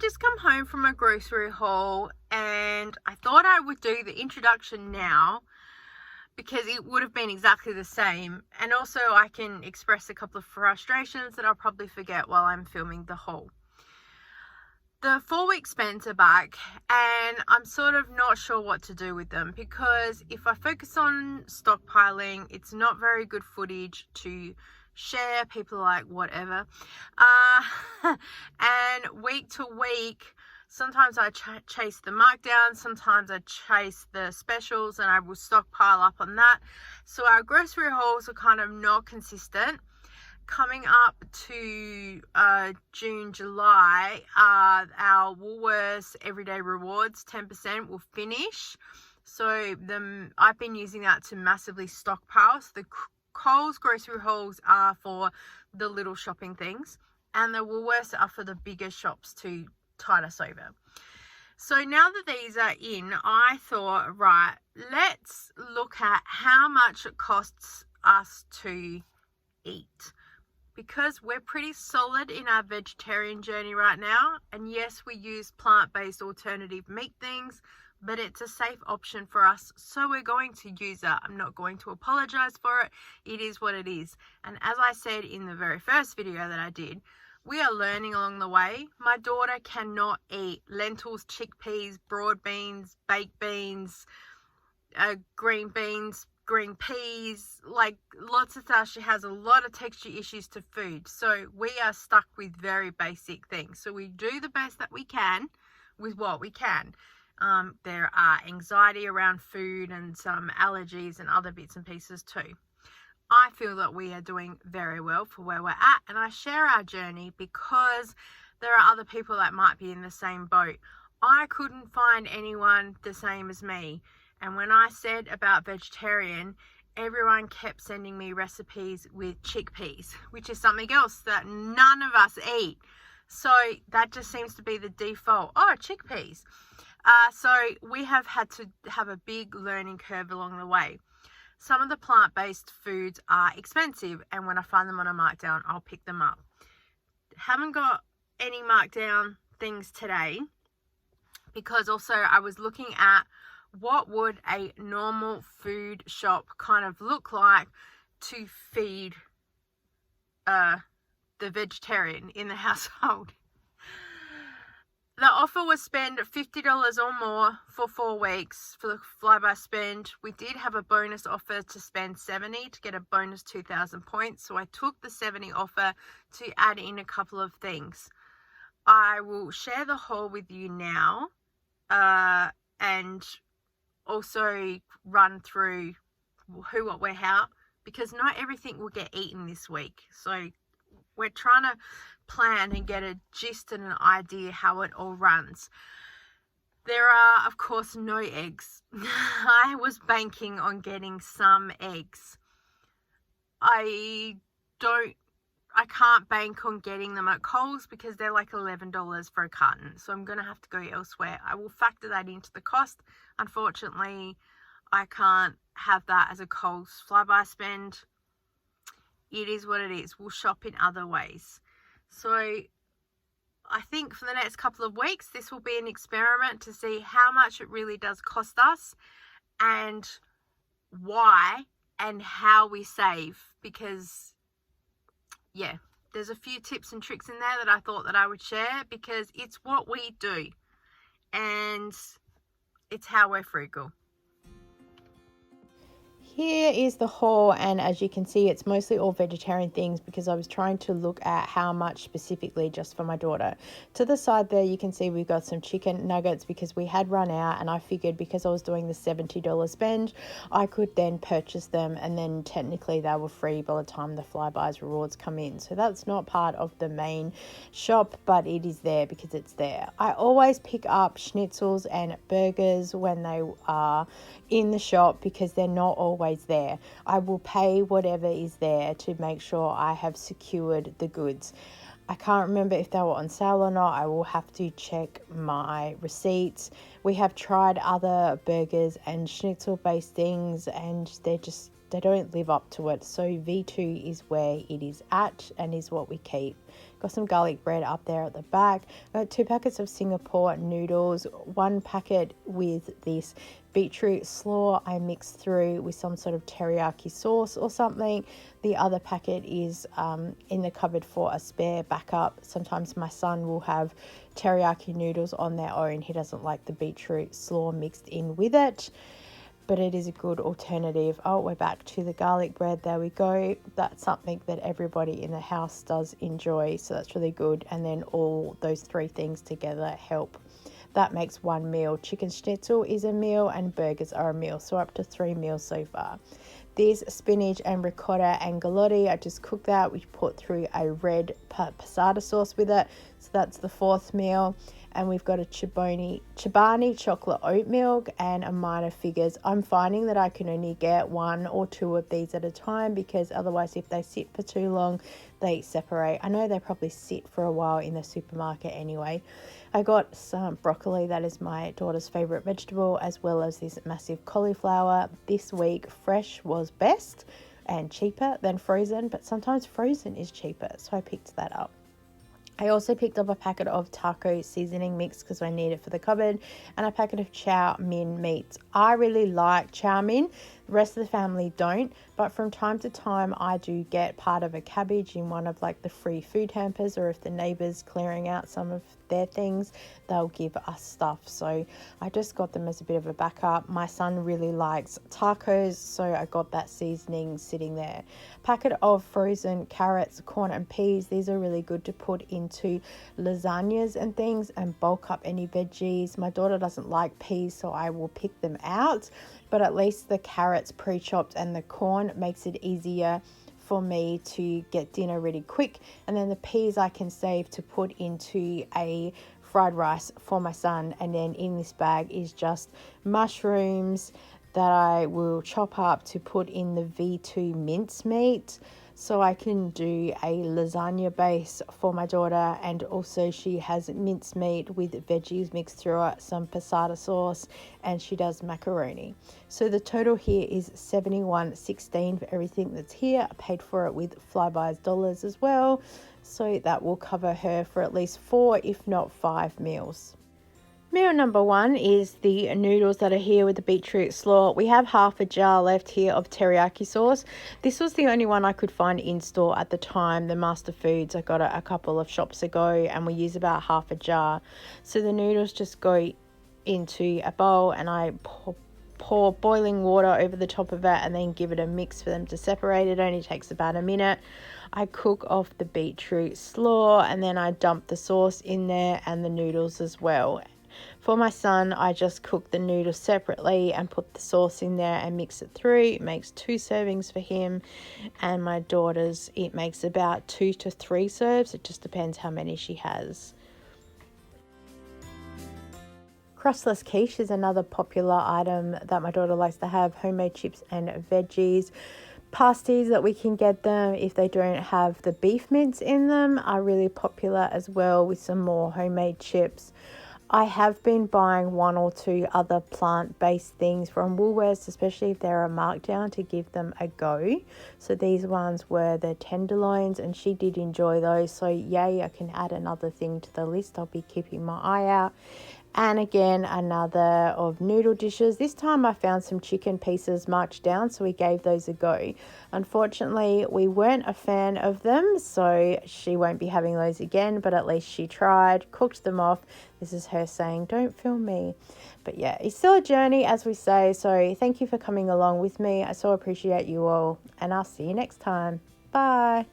just come home from a grocery haul and I thought I would do the introduction now because it would have been exactly the same, and also I can express a couple of frustrations that I'll probably forget while I'm filming the haul. The 4-week spends are back and I'm sort of not sure what to do with them, because if I focus on stockpiling, it's not very good footage to share. People are like, whatever. And week to week, sometimes I chase the markdown, sometimes I chase the specials, and I will stockpile up on that. So our grocery hauls are kind of not consistent. Coming up to June, July, our Woolworths Everyday Rewards 10% will finish. So I've been using that to massively stockpile. So the Coles grocery hauls are for the little shopping things, and the Woolworths are for the bigger shops to tide us over. So now that these are in, I thought, right, let's look at how much it costs us to eat. Because we're pretty solid in our vegetarian journey right now. And yes, we use plant-based alternative meat things, but it's a safe option for us, so we're going to use it. I'm not going to apologize for it. It is what it is. And as I said in the very first video that I did, we are learning along the way. My daughter cannot eat lentils, chickpeas, broad beans, baked beans, green beans, green peas, like lots of stuff. She has a lot of texture issues to food, so we are stuck with very basic things. So we do the best that we can with what we can. There are anxiety around food and some allergies and other bits and pieces too. I feel that we are doing very well for where we're at, and I share our journey because there are other people that might be in the same boat. I couldn't find anyone the same as me. And when I said about vegetarian, everyone kept sending me recipes with chickpeas, which is something else that none of us eat. So that just seems to be the default. Oh, chickpeas. So we have had to have a big learning curve along the way. Some of the plant-based foods are expensive, and when I find them on a markdown, I'll pick them up. Haven't got any markdown things today, because also I was looking at what would a normal food shop kind of look like to feed the vegetarian in the household. The offer was spend $50 or more for 4 weeks for the flyby spend. We did have a bonus offer to spend $70 to get a bonus 2,000 points. So I took the $70 offer to add in a couple of things. I will share the haul with you now, and also run through who, what, where, how, because not everything will get eaten this week. So we're trying to plan and get a gist and an idea how it all runs. There are, of course, no eggs. I was banking on getting some eggs. I can't bank on getting them at Coles because they're like $11 for a carton. So I'm going to have to go elsewhere. I will factor that into the cost. Unfortunately, I can't have that as a Coles flyby spend. It is what it is. We'll shop in other ways. So I think for the next couple of weeks, this will be an experiment to see how much it really does cost us and why and how we save, because yeah, there's a few tips and tricks in there that I thought that I would share, because it's what we do and it's how we're frugal. Here is the haul, and as you can see, it's mostly all vegetarian things because I was trying to look at how much specifically just for my daughter. To the side there, you can see we've got some chicken nuggets because we had run out, and I figured because I was doing the $70 spend, I could then purchase them, and then technically they were free by the time the Flybuys rewards come in. So that's not part of the main shop, but it is there because it's there. I always pick up schnitzels and burgers when they are in the shop because they're not always there. I will pay whatever is there to make sure I have secured the goods. I can't remember if they were on sale or not. I will have to check my receipts. We have tried other burgers and schnitzel based things and they're just they don't live up to it. So V2 is where it is at and is what we keep. Got some garlic bread up there at the back. Got 2 packets of Singapore noodles, 1 packet with this beetroot slaw I mixed through with some sort of teriyaki sauce or something. The other packet is in the cupboard for a spare backup. Sometimes my son will have teriyaki noodles on their own. He doesn't like the beetroot slaw mixed in with it, but it is a good alternative. Oh, we're back to the garlic bread. There we go. That's something that everybody in the house does enjoy, so that's really good. And then all those 3 things together help. That makes 1 meal. Chicken schnitzel is a meal and burgers are a meal, so up to 3 meals so far. This spinach and ricotta and galotti, I just cooked that. We put through a red passata sauce with it, so that's the 4th meal. And we've got a Chobani chocolate oat milk and a minor figures. I'm finding that I can only get 1 or 2 of these at a time, because otherwise if they sit for too long, they separate. I know they probably sit for a while in the supermarket anyway. I got some broccoli, that is my daughter's favorite vegetable, as well as this massive cauliflower. This week fresh was best and cheaper than frozen, but sometimes frozen is cheaper, so I picked that up. I also picked up a packet of taco seasoning mix because I need it for the cupboard, and a packet of chow mein meats. I really like chow mein. The rest of the family don't, but from time to time I do get part of a cabbage in one of like the free food hampers, or if the neighbours clearing out some of their things, they'll give us stuff. So I just got them as a bit of a backup. My son really likes tacos, so I got that seasoning sitting there. Packet of frozen carrots, corn and peas. These are really good to put into lasagnas and things and bulk up any veggies. My daughter doesn't like peas, so I will pick them out, but at least the carrots pre-chopped and the corn makes it easier for me to get dinner ready quick. And then the peas I can save to put into a fried rice for my son. And then in this bag is just mushrooms that I will chop up to put in the V2 mincemeat, so I can do a lasagna base for my daughter. And also she has mincemeat with veggies mixed through it, some passata sauce, and she does macaroni. So the total here is $71.16 for everything that's here. I paid for it with Flybuys dollars as well, so that will cover her for at least 4 if not 5 meals. Meal number 1 is the noodles that are here with the beetroot slaw. We have half a jar left here of teriyaki sauce. This was the only one I could find in store at the time. The Master Foods, I got it a couple of shops ago, and we use about half a jar. So the noodles just go into a bowl, and I pour boiling water over the top of it and then give it a mix for them to separate. It only takes about a minute. I cook off the beetroot slaw, and then I dump the sauce in there and the noodles as well. For my son, I just cook the noodles separately and put the sauce in there and mix it through. It makes 2 servings for him, and my daughter's, it makes about 2 to 3 serves. It just depends how many she has. Crustless quiche is another popular item that my daughter likes to have. Homemade chips and veggies. Pasties that we can get them if they don't have the beef mince in them are really popular as well, with some more homemade chips. I have been buying 1 or 2 other plant-based things from Woolworths, especially if they're a markdown, to give them a go. So these ones were the tenderloins, and she did enjoy those. So yay, I can add another thing to the list. I'll be keeping my eye out. And again, another of noodle dishes. This time I found some chicken pieces marked down, so we gave those a go. Unfortunately, we weren't a fan of them, so she won't be having those again, but at least she tried, cooked them off. This is her saying, "Don't film me." But yeah, it's still a journey, as we say, so thank you for coming along with me. I so appreciate you all, and I'll see you next time. Bye.